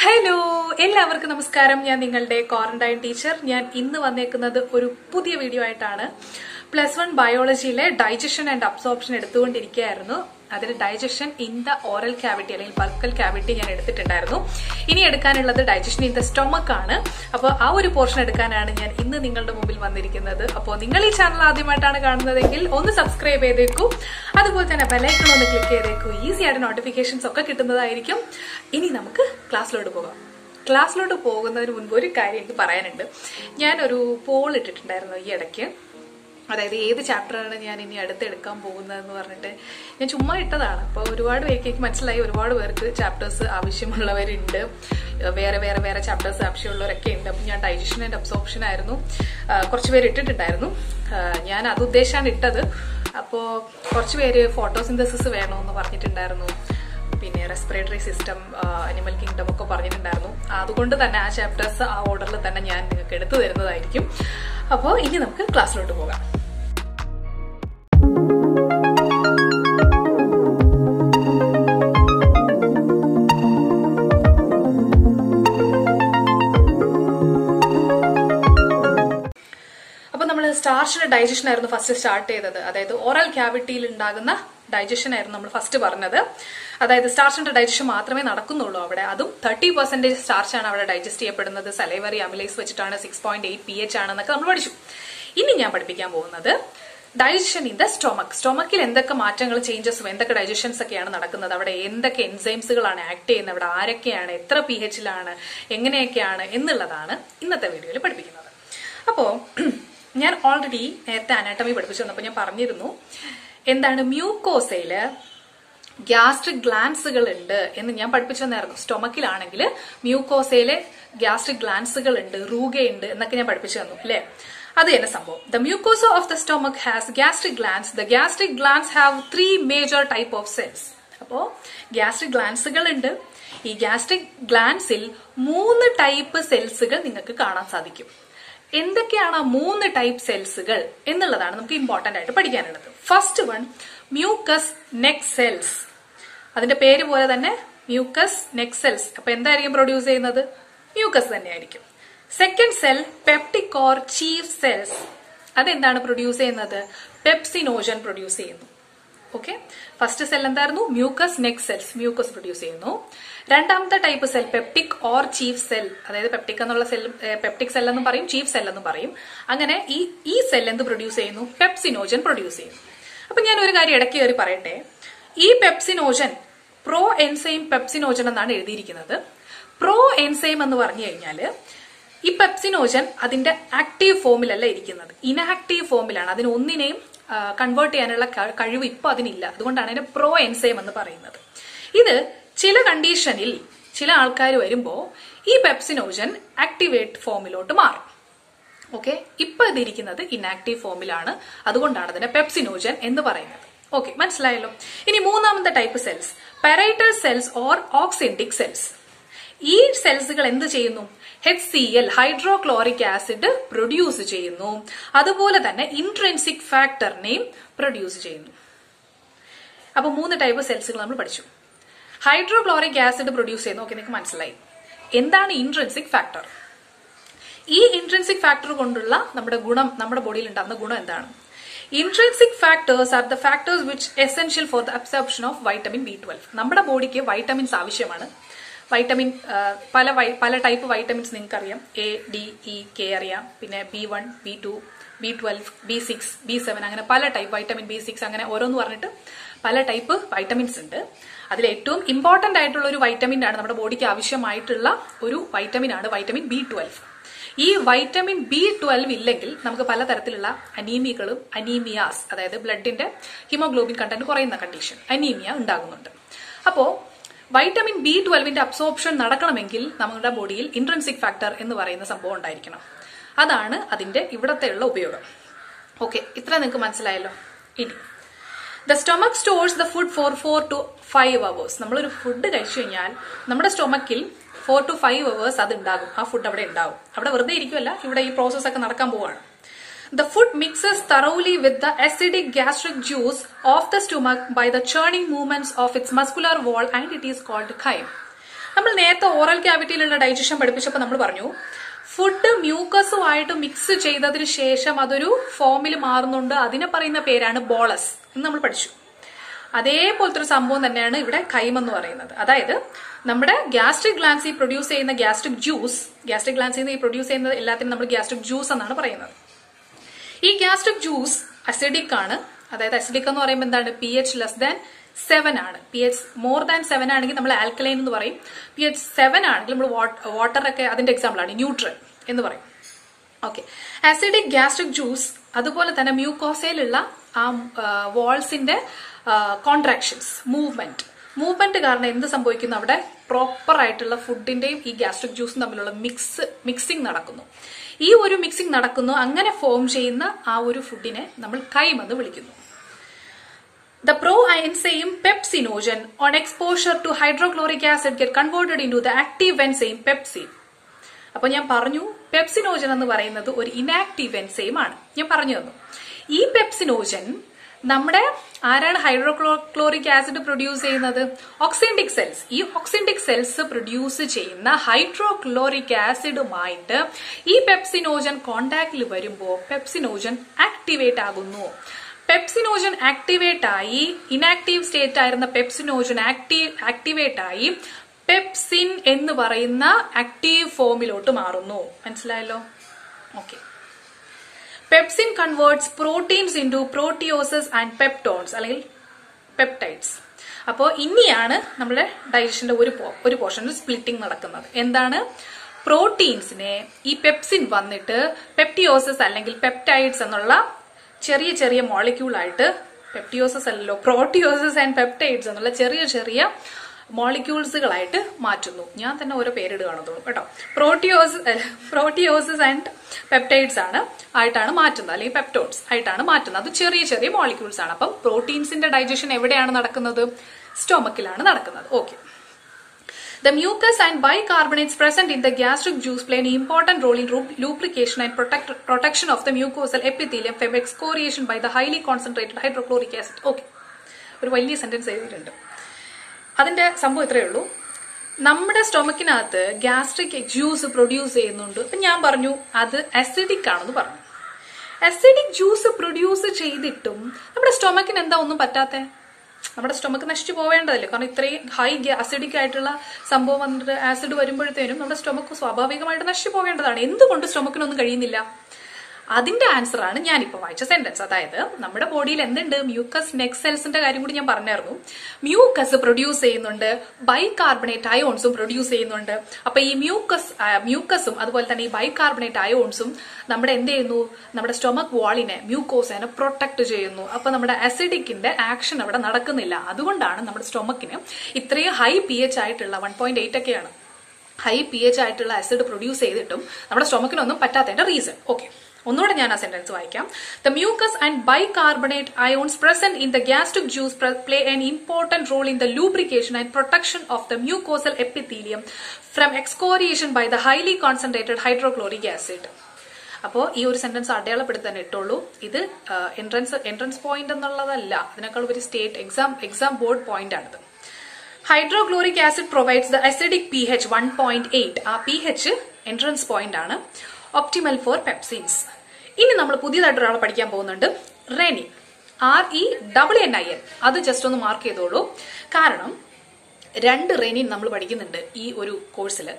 Hello, എല്ലാവർക്കും നമസ്കാരം. ഞാൻ നിങ്ങളുടെ ക്വാറന്റൈൻ ടീച്ചർ. ഞാൻ ഇന്ന് വന്നേക്കുന്നത് ഒരു പുതിയ വീഡിയോ ആയിട്ടാണ്. +1 ബയോളജിയിലെ ഡൈജഷൻ ആൻഡ് അബ്സോർപ്ഷൻ എടുത്തുകൊണ്ടിരിക്കുകയായിരുന്നു. അതിൽ digestion in the oral cavity അല്ലെങ്കിൽ ബൾക്കൽ ക്യാവിറ്റി ഞാൻ എടുത്തിട്ടുണ്ടായിരുന്നു. ഇനി എടുക്കാനുള്ളത് ഡൈജഷൻ ഇൻ ദ സ്റ്റൊമക്ക് ആണ്. അപ്പോൾ ആ ഒരു പോർഷൻ എടുക്കാനാണ് ഞാൻ ഇന്ന് നിങ്ങളുടെ മുമ്പിൽ വന്നിരിക്കുന്നത്. അപ്പോൾ നിങ്ങൾ ഈ ചാനൽ ആദ്യമായിട്ടാണ് കാണുന്നതെങ്കിൽ ഒന്ന് സബ്സ്ക്രൈബ് ചെയ്തേക്കൂ. അതുപോലെ തന്നെ ബെല്ലൈക്കൺ ഒന്ന് ക്ലിക്ക് ചെയ്തേക്കൂ. ഈസി ആയിട്ട് നോട്ടിഫിക്കേഷൻസ് ഒക്കെ കിട്ടുന്നതായിരിക്കും. ഇനി നമുക്ക് ക്ലാസ്സിലോട്ട് പോകാം. ക്ലാസ്സിലോട്ട് പോകുന്നതിന് മുൻപ് ഒരു കാര്യം എനിക്ക് പറയാനുണ്ട്. ഞാനൊരു പോൾ ഇട്ടിട്ടുണ്ടായിരുന്നു ഈ ഇടയ്ക്ക്. അതായത് ഏത് ചാപ്റ്ററാണ് ഞാൻ ഇനി അടുത്തെടുക്കാൻ പോകുന്നതെന്ന് പറഞ്ഞിട്ട് ഞാൻ ചുമ്മാ ഇട്ടതാണ്. അപ്പോൾ ഒരുപാട് പേർക്ക് എനിക്ക് മനസ്സിലായി, ഒരുപാട് പേർക്ക് ചാപ്റ്റേഴ്സ് ആവശ്യമുള്ളവരുണ്ട്, വേറെ ചാപ്റ്റേഴ്സ് ആവശ്യമുള്ളവരൊക്കെ ഉണ്ട്. അപ്പം ഞാൻ ഡൈജഷൻ ആൻഡ് അബ്സോർപ്ഷൻ ആയിരുന്നു കുറച്ച് പേര് ഇട്ടിട്ടുണ്ടായിരുന്നു. ഞാൻ അത് ഉദ്ദേശിച്ചാണ് ഇട്ടത്. അപ്പോൾ കുറച്ച് പേര് ഫോട്ടോസിന്തസിസ് വേണമെന്ന് പറഞ്ഞിട്ടുണ്ടായിരുന്നു, പിന്നെ റെസ്പിറേറ്ററി സിസ്റ്റം, അനിമൽ കിങ്ഡം ഒക്കെ പറഞ്ഞിട്ടുണ്ടായിരുന്നു. അതുകൊണ്ട് തന്നെ ആ ചാപ്റ്റേഴ്സ് ആ ഓർഡറിൽ തന്നെ ഞാൻ നിങ്ങൾക്ക് എടുത്തു തരുന്നതായിരിക്കും. അപ്പോൾ ഇനി നമുക്ക് ക്ലാസ്സിലോട്ട് പോകാം. അപ്പൊ നമ്മൾ സ്റ്റാർച്ചിന്റെ ഡൈജഷൻ ആയിരുന്നു ഫസ്റ്റ് സ്റ്റാർട്ട് ചെയ്തത്. അതായത് ഓറൽ ക്യാവിറ്റിയിൽ ഉണ്ടാകുന്ന ഡൈജഷൻ ആയിരുന്നു നമ്മൾ ഫസ്റ്റ് പറഞ്ഞത്. അതായത് സ്റ്റാർച്ചിന്റെ ഡൈജഷൻ മാത്രമേ നടക്കുന്നുള്ളൂ അവിടെ. അതും 30% സ്റ്റാർച്ചാണ് അവിടെ ഡൈജസ്റ്റ് ചെയ്യപ്പെടുന്നത്. സലൈവറി അമിലേസ് വെച്ചിട്ടാണ്. 6.8 pH ആണെന്നൊക്കെ നമ്മൾ പഠിച്ചു. ഇനി ഞാൻ പഠിപ്പിക്കാൻ പോകുന്നത് ഡൈജഷൻ ഇൻ ദ സ്റ്റൊമക്ക്. സ്റ്റൊമക്കിൽ എന്തൊക്കെ മാറ്റങ്ങൾ, ചേഞ്ചസ്, എന്തൊക്കെ ഡൈജഷൻസ് ഒക്കെയാണ് നടക്കുന്നത്, അവിടെ എന്തൊക്കെ എൻസൈംസുകളാണ് ആക്ട് ചെയ്യുന്നത്, അവിടെ ആരൊക്കെയാണ്, എത്ര pH-ലാണ്, എങ്ങനെയൊക്കെയാണ് എന്നുള്ളതാണ് ഇന്നത്തെ വീഡിയോയിൽ പഠിപ്പിക്കുന്നത്. അപ്പോ ഞാൻ ഓൾറെഡി നേരത്തെ അനാട്ടമി പഠിപ്പിച്ചു വന്നപ്പോൾ ഞാൻ പറഞ്ഞിരുന്നു എന്താണ് മ്യൂക്കോസയില് ഗ്യാസ്ട്രിക് ഗ്ലാൻസുകൾ ഉണ്ട് എന്ന് ഞാൻ പഠിപ്പിച്ചു തന്നായിരുന്നു. സ്റ്റൊമക്കിലാണെങ്കിൽ മ്യൂക്കോസയിലെ ഗ്യാസ്ട്രിക് ഗ്ലാൻസുകൾ ഉണ്ട്, റൂഗയുണ്ട് എന്നൊക്കെ ഞാൻ പഠിപ്പിച്ചു തന്നു അല്ലെ. അത് തന്നെ സംഭവം. The mucosa of the stomach has gastric glands. The gastric glands have 3 major type of cells. അപ്പോ ഗ്യാസ്ട്രിക് ഗ്ലാൻസുകൾ ഉണ്ട്. ഈ ഗ്യാസ്ട്രിക് ഗ്ലാൻസിൽ 3 ടൈപ്പ് സെൽസുകൾ നിങ്ങൾക്ക് കാണാൻ സാധിക്കും. എന്തൊക്കെയാണ് ആ 3 ടൈപ്പ് സെൽസുകൾ എന്നുള്ളതാണ് നമുക്ക് ഇമ്പോർട്ടന്റ് ആയിട്ട് പഠിക്കാനുള്ളത്. First one, mucus neck cells. അതിന്റെ പേര് പോലെ തന്നെ മ്യൂക്കസ് നെക്ക് സെൽസ്. അപ്പൊ എന്തായിരിക്കും പ്രൊഡ്യൂസ് ചെയ്യുന്നത്? മ്യൂക്കസ് തന്നെയായിരിക്കും. Second cell, peptic or chief cells. അതെന്താണ് പ്രൊഡ്യൂസ് ചെയ്യുന്നത്? പെപ്സിനോജൻ പ്രൊഡ്യൂസ് ചെയ്യുന്നു. ഓക്കെ, ഫസ്റ്റ് സെൽ എന്തായിരുന്നു? Mucus neck cells, mucus produce ചെയ്യുന്നു. രണ്ടാമത്തെ type cell peptic or chief cell. അതായത് പെപ്റ്റിക് എന്നുള്ള സെൽ പെപ്റ്റിക് സെൽ എന്നും പറയും, ചീഫ് സെൽ എന്നും പറയും. അങ്ങനെ ഈ സെൽ എന്ത് പ്രൊഡ്യൂസ് ചെയ്യുന്നു? പെപ്സിനോജൻ പ്രൊഡ്യൂസ് ചെയ്യുന്നു. അപ്പൊ ഞാൻ ഒരു കാര്യം ഇടയ്ക്ക് കയറി പറയട്ടെ. ഈ പെപ്സിനോജൻ പ്രോ എൻസൈം പെപ്സിനോജൻ എന്നാണ് എഴുതിയിരിക്കുന്നത്. പ്രോ എൻസൈം എന്ന് പറഞ്ഞു കഴിഞ്ഞാല് ഈ പെപ്സിനോജൻ അതിന്റെ ആക്റ്റീവ് ഫോമിലല്ല ഇരിക്കുന്നത്, ഇനാക്റ്റീവ് ഫോമിലാണ്. അതിന് ഒന്നിനെയും കൺവേർട്ട് ചെയ്യാനുള്ള കഴിവ് ഇപ്പൊ അതിനില്ല. അതുകൊണ്ടാണ് അതിന്റെ പ്രോ എൻസൈം എന്ന് പറയുന്നത്. ഇത് ചില കണ്ടീഷനിൽ ചില ആൾക്കാർ വരുമ്പോ ഈ പെപ്സിനോജൻ ആക്ടിവേറ്റ് ഫോമിലോട്ട് മാറും. ഓക്കെ, ഇപ്പൊ ഇതിരിക്കുന്നത് ഇനാക്റ്റീവ് ഫോമിലാണ്. അതുകൊണ്ടാണ് അതിനെ പെപ്സിനോജൻ എന്ന് പറയുന്നത്. ഓക്കെ, മനസ്സിലായല്ലോ. ഇനി മൂന്നാമത്തെ type cells, parietal cells or oxyntic cells. ഈ സെൽസുകൾ എന്ത് ചെയ്യുന്നു? HCl, ഹൈഡ്രോക്ലോറിക് ആസിഡ് പ്രൊഡ്യൂസ് ചെയ്യുന്നു. അതുപോലെ തന്നെ ഇൻട്രിൻസിക് ഫാക്ടറിനെയും പ്രൊഡ്യൂസ് ചെയ്യുന്നു. അപ്പൊ 3 ടൈപ്പ് സെൽസുകൾ നമ്മൾ പഠിച്ചു. ഹൈഡ്രോക്ലോറിക് ആസിഡ് പ്രൊഡ്യൂസ് ചെയ്യുന്നു. ഓക്കെ, നിങ്ങൾക്ക് മനസ്സിലായി. എന്താണ് ഇൻട്രിൻസിക് ഫാക്ടർ? ഈ ഇൻട്രിൻസിക് ഫാക്ടർ കൊണ്ടുള്ള നമ്മുടെ ഗുണം, നമ്മുടെ ബോഡിയിൽ ഉണ്ടാകുന്ന ഗുണം എന്താണ്? Intrinsic factors are the factors which essential for the absorption of vitamin B12. നമ്മുടെ ബോഡിക്ക് വൈറ്റമിൻസ് ആവശ്യമാണ്. വൈറ്റമിൻ പല ടൈപ്പ് വൈറ്റമിൻസ് നിങ്ങൾക്കറിയാം. A, D, E, K അറിയാം. പിന്നെ B1, B2, B12, B6, B7 അങ്ങനെ പല ടൈപ്പ്, വൈറ്റമിൻ B6 അങ്ങനെ ഓരോന്ന് പറഞ്ഞിട്ട് പല ടൈപ്പ് വൈറ്റമിൻസ് ഉണ്ട്. അതിൽ ഏറ്റവും ഇമ്പോർട്ടന്റ് ആയിട്ടുള്ള ഒരു വൈറ്റമിൻ ആണ്, നമ്മുടെ ബോഡിക്ക് ആവശ്യമായിട്ടുള്ള ഒരു വൈറ്റമിൻ ആണ് വൈറ്റമിൻ B12. ഈ വൈറ്റമിൻ B12 ഇല്ലെങ്കിൽ നമുക്ക് പലതരത്തിലുള്ള അനീമിയാസ്, അതായത് ബ്ലഡിന്റെ ഹിമോഗ്ലോബിൻ കണ്ടന്റ് കുറയുന്ന കണ്ടീഷൻ, അനീമിയ ഉണ്ടാകുന്നുണ്ട്. അപ്പോ വൈറ്റമിൻ B12ന്റെ അബ്സോർപ്ഷൻ നടക്കണമെങ്കിൽ നമ്മുടെ ബോഡിയിൽ ഇൻട്രിൻസിക് ഫാക്ടർ എന്ന് പറയുന്ന സംഭവം ഉണ്ടായിരിക്കണം. അതാണ് അതിന്റെ ഇവിടത്തെയുള്ള ഉപയോഗം. ഓക്കെ, ഇത്ര നിങ്ങൾക്ക് മനസ്സിലായല്ലോ. ഇനി the stomach stores the food for 4 to 5 hours. നമ്മളൊരു ഫുഡ് കഴിച്ചു കഴിഞ്ഞാൽ നമ്മുടെ സ്റ്റൊമക്കിൽ 4 to 5 hours അത് ഉണ്ടാകും. ആ ഫുഡ് അവിടെ ഉണ്ടാവും. അവിടെ വെറുതെ ഇരിക്കുമല്ല, ഇവിടെ ഈ പ്രോസസ് ഒക്കെ നടക്കാൻ പോവാണ്. The food mixes thoroughly with the acidic gastric juice of the stomach by the churning movements of its muscular wall and it is called chyme. നമ്മൾ നേരത്തെ ഓറൽ ക്യാവിറ്റിയിലുള്ള ഡൈജഷൻ പഠിപ്പിച്ചപ്പോൾ നമ്മൾ പറഞ്ഞു ഫുഡ് മ്യൂക്കസുമായിട്ട് മിക്സ് ചെയ്തതിനു ശേഷം അതൊരു ഫോമിൽ മാറുന്നുണ്ട്, അതിനെ പറയുന്ന പേരാണ് ബോളസ് എന്ന് നമ്മൾ പഠിച്ചു. അതേപോലത്തെ ഒരു സംഭവം തന്നെയാണ് ഇവിടെ കൈം എന്ന് പറയുന്നത്. അതായത് നമ്മുടെ ഗ്യാസ്ട്രിക് ഗ്ലാൻസിൽ പ്രൊഡ്യൂസ് ചെയ്യുന്ന ഗ്യാസ്ട്രിക് ജ്യൂസ്, ഗ്യാസ്ട്രിക് ഗ്ലാൻസിൽ നിന്ന് പ്രൊഡ്യൂസ് ചെയ്യുന്ന എല്ലാത്തിനും നമ്മൾ ഗ്യാസ്ട്രിക് ജ്യൂസ് എന്നാണ് പറയുന്നത്. ഈ ഗ്യാസ്ട്രിക് ജ്യൂസ് അസിഡിക് ആണ്. അതായത് അസിഡിക് എന്ന് പറയുമ്പോൾ എന്താണ്, pH <7 ആണ്. pH <7 ആണെങ്കിൽ നമ്മൾ ആൽക്കലൈൻ എന്ന് പറയും. pH 7 ആണെങ്കിൽ നമ്മൾ വാട്ടർ ഒക്കെ അതിന്റെ എക്സാമ്പിൾ ആണ്, ന്യൂട്രൽ എന്ന് പറയും. ഓക്കെ, ആസിഡിക് ഗ്യാസ്ട്രിക് ജ്യൂസ് അതുപോലെ തന്നെ മ്യൂക്കോസയിലുള്ള ആ വാൾസിന്റെ കോൺട്രാക്ഷൻസ്, മൂവ്മെന്റ് കാരണം എന്ത് സംഭവിക്കുന്നു, അവിടെ പ്രോപ്പർ ആയിട്ടുള്ള ഫുഡിന്റെയും ഈ ഗ്യാസ്ട്രിക് ജ്യൂസും തമ്മിലുള്ള മിക്സിംഗ് നടക്കുന്നു. ഈ ഒരു മിക്സിംഗ് നടക്കുന്നു, അങ്ങനെ ഫോം ചെയ്യുന്ന ആ ഒരു ഫുഡിനെ നമ്മൾ കൈം എന്ന് വിളിക്കുന്നു. The proenzyme pepsinogen on exposure to hydrochloric acid get converted into the active enzyme pepsin. അപ്പൊ ഞാൻ പറഞ്ഞു പെപ്സിനോജൻ എന്ന് പറയുന്നത് ഒരു ഇനാക്റ്റീവ് എൻസൈം ആണ്. ഞാൻ പറഞ്ഞു തന്നു ഈ പെപ്സിനോജൻ നമ്മുടെ ആരാണ് ഹൈഡ്രോക്ലോറിക് ആസിഡ് പ്രൊഡ്യൂസ് ചെയ്യുന്നത്, ഓക്സിൻഡിക് സെൽസ്. ഈ ഓക്സിൻഡിക് സെൽസ് പ്രൊഡ്യൂസ് ചെയ്യുന്ന ഹൈഡ്രോക്ലോറിക് ആസിഡുമായിട്ട് ഈ പെപ്സിനോജൻ കോണ്ടാക്റ്റിൽ വരുമ്പോൾ പെപ്സിനോജൻ ആക്ടിവേറ്റ് ആകുന്നു. പെപ്സിനോജൻ ആക്ടിവേറ്റ് ആയി, ഇനാക്റ്റീവ് സ്റ്റേറ്റ് ആയിരുന്ന പെപ്സിനോജൻ ആക്ടിവേറ്റ് ആയി പെപ്സിൻ എന്ന് പറയുന്ന ആക്റ്റീവ് ഫോമിലോട്ട് മാറുന്നു. മനസ്സിലായല്ലോ? Okay. Pepsin converts proteins into proteoses and peptones അല്ലെങ്കിൽ പെപ്റ്റൈഡ്സ്. അപ്പോൾ ഇനിയാണ് നമ്മുടെ ഡൈജഷന്റെ ഒരു പോർഷനിൽ സ്പ്ലിറ്റിംഗ് നടക്കുന്നത്. എന്താണ്? പ്രോട്ടീൻസിനെ ഈ പെപ്സിൻ വന്നിട്ട് പെപ്റ്റിയോസസ് അല്ലെങ്കിൽ പെപ്റ്റൈഡ്സ് എന്നുള്ള ചെറിയ ചെറിയ മോളിക്യൂൾ ആയിട്ട്, പെപ്റ്റിയോസസ് അല്ലല്ലോ, പ്രോട്ടിയോസസ് ആൻഡ് പെപ്റ്റൈഡ്സ് എന്നുള്ള ചെറിയ ചെറിയ മോളിക്യൂൾസുകളായിട്ട് മാറ്റുന്നു. ഞാൻ തന്നെ ഓരോ പേരിടുകയാണെന്ന് കേട്ടോ. പ്രോട്ടിയോസസ് ആൻഡ് പെപ്റ്റൈഡ്സ് ആയിട്ടാണ് മാറ്റുന്നത്, അല്ലെങ്കിൽ പെപ്റ്റോൺസ് ആയിട്ടാണ് മാറ്റുന്നത്. അത് ചെറിയ ചെറിയ മോളിക്യൂൾസ് ആണ്. അപ്പം പ്രോട്ടീൻസിന്റെ ഡൈജഷൻ എവിടെയാണ് നടക്കുന്നത്? സ്റ്റൊമക്കിലാണ് നടക്കുന്നത്. Okay. The mucus and bicarbonates present in the gastric juice play an important role in lubrication and protection of the mucosal epithelium from excoriation by the highly concentrated hydrochloric acid. Okay. ഒരു വലിയ sentence എഴുതിയിട്ടുണ്ട്. അതിന്റെ സംഭവം ഇത്രയേ ഉള്ളൂ. നമ്മുടെ സ്റ്റൊമക്കിനകത്ത് gastric juice produce ചെയ്യുന്നുണ്ട്. അപ്പൊ ഞാൻ പറഞ്ഞു അത് അസിഡിക് ആണെന്ന് പറഞ്ഞു. അസിഡിക് ജ്യൂസ് പ്രൊഡ്യൂസ് ചെയ്തിട്ടും നമ്മുടെ സ്റ്റൊമക്കിന് എന്താ ഒന്നും പറ്റാത്തെ? നമ്മുടെ സ്റ്റൊമക്ക് നശിച്ചു പോവേണ്ടതല്ലേ? കാരണം ഇത്രയും ഹൈ അസിഡിക് ആയിട്ടുള്ള സംഭവം വന്നിട്ട് ആസിഡ് വരുമ്പോഴത്തേനും നമ്മുടെ സ്റ്റൊമക്ക് സ്വാഭാവികമായിട്ട് നശിച്ചു പോവേണ്ടതാണ്. എന്തുകൊണ്ട് സ്റ്റൊമക്കിനൊന്നും കഴിയുന്നില്ല? അതിന്റെ ആൻസർ ആണ് ഞാനിപ്പോ വായിച്ച സെന്റൻസ്. അതായത് നമ്മുടെ ബോഡിയിൽ എന്തുണ്ട്? മ്യൂക്കസ് നെക്ക് സെൽസിന്റെ കാര്യം കൂടി ഞാൻ പറഞ്ഞായിരുന്നു. മ്യൂക്കസ് പ്രൊഡ്യൂസ് ചെയ്യുന്നുണ്ട്, ബൈകാർബണേറ്റ് അയോൺസും പ്രൊഡ്യൂസ് ചെയ്യുന്നുണ്ട്. അപ്പൊ ഈ മ്യൂക്കസും അതുപോലെ തന്നെ ഈ ബൈകാർബണേറ്റ് അയോൺസും നമ്മുടെ എന്ത് ചെയ്യുന്നു? നമ്മുടെ സ്റ്റൊമക് വാളിനെ, മ്യൂക്കോസിനെ പ്രൊട്ടക്ട് ചെയ്യുന്നു. അപ്പൊ നമ്മുടെ അസിഡിക്കിന്റെ ആക്ഷൻ അവിടെ നടക്കുന്നില്ല. അതുകൊണ്ടാണ് നമ്മുടെ സ്റ്റൊമക്കിന് ഇത്രയും ഹൈ pH ആയിട്ടുള്ള 1.8 ഒക്കെയാണ് ഹൈ pH ആയിട്ടുള്ള ആസിഡ് പ്രൊഡ്യൂസ് ചെയ്തിട്ടും നമ്മുടെ സ്റ്റൊമക്കിനൊന്നും പറ്റാത്തതിന്റെ റീസൺ. ഓക്കെ, ഒന്നുകൂടെ ഞാൻ ആ സെന്റൻസ് വായിക്കാം. The mucus and bicarbonate ions present in the gastric juice play an important role in the lubrication and protection of the mucosal epithelium from excoriation by the highly concentrated hydrochloric acid. അപ്പോൾ ഈ ഒരു sentence അടയാളപ്പെടുത്തി തന്നെ ഇട്ടുള്ളൂ. ഇത് entrance point എന്നുള്ളതല്ല, അതിനേക്കാൾ ഒരു state exam board point ആണിത്. Hydrochloric acid provides the acidic pH 1.8. ആ pH എൻട്രൻസ് പോയിന്റ് ആണ്. Optimal for pepsins. ഇനി നമ്മൾ പുതിയതായിട്ട് ഒരാളെ പഠിക്കാൻ പോകുന്നുണ്ട്, റെനിൻ. RENIN. അത് ജസ്റ്റ് ഒന്ന് മാർക്ക് ചെയ്തോളൂ. കാരണം 2 റെനിൻ നമ്മൾ പഠിക്കുന്നുണ്ട് ഈ ഒരു കോഴ്സിൽ.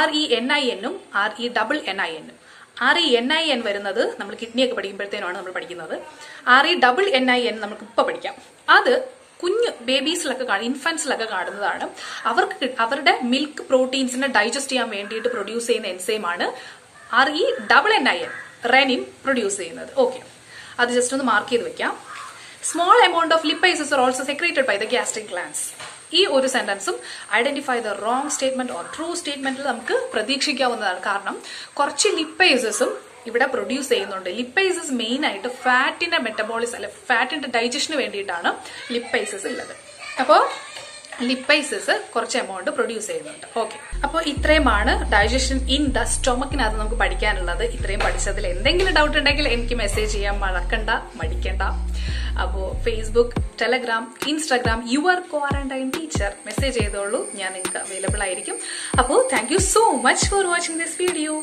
RENIN-ഉം RENNIN-ഉം. RENIN വരുന്നത് നമ്മൾ കിഡ്നിയൊക്കെ പഠിക്കുമ്പോഴത്തേനാണ് നമ്മൾ പഠിക്കുന്നത്. RENNIN നമുക്ക് ഇപ്പൊ പഠിക്കാം. അത് കുഞ്ഞു ബേബീസിലൊക്കെ ഇൻഫൻസിലൊക്കെ കാണുന്നതാണ്. അവരുടെ മിൽക്ക് പ്രോട്ടീൻസിനെ ഡൈജസ്റ്റ് ചെയ്യാൻ വേണ്ടിയിട്ട് പ്രൊഡ്യൂസ് ചെയ്യുന്ന എൻസൈമാണ് RENNIN, റെനിൻ പ്രൊഡ്യൂസ് ചെയ്യുന്നത്. ഓക്കെ, അത് ജസ്റ്റ് ഒന്ന് മാർക്ക് ചെയ്ത് വെക്കാം. Small amount of lipases are also secreted by the gastric glands. ഈ ഒരു സെന്റൻസും identify the wrong statement or true സ്റ്റേറ്റ്മെന്റിൽ നമുക്ക് പ്രതീക്ഷിക്കാവുന്നതാണ്. കാരണം കുറച്ച് ലിപ്പൈസസും ഇവിടെ പ്രൊഡ്യൂസ് ചെയ്യുന്നുണ്ട്. ലിപ്പൈസസ് മെയിൻ ആയിട്ട് ഫാറ്റിന്റെ മെറ്റബോളിസം അല്ലെ ഫാറ്റിന്റെ ഡൈജഷന് വേണ്ടിയിട്ടാണ് ലിപ്പൈസസ് ഉള്ളത്. അപ്പോൾ ലിപ്പൈസസ് കുറച്ച് എമൗണ്ട് പ്രൊഡ്യൂസ് ചെയ്യുന്നുണ്ട്. ഓക്കെ, അപ്പോൾ ഇത്രയുമാണ് ഡൈജഷൻ ഇൻ ദ സ്റ്റൊമക്കിനകത്ത് നമുക്ക് പഠിക്കാനുള്ളത്. ഇത്രയും പഠിച്ചതിൽ എന്തെങ്കിലും ഡൗട്ട് ഉണ്ടെങ്കിൽ എനിക്ക് മെസ്സേജ് ചെയ്യാൻ മടിക്കണ്ട. അപ്പോൾ Facebook, Telegram, Instagram your quarantine teacher message ചെയ്തോളൂ, ഞാൻ നിങ്ങൾക്ക് അവൈലബിൾ ആയിരിക്കും. അപ്പോൾ thank you so much for watching this video.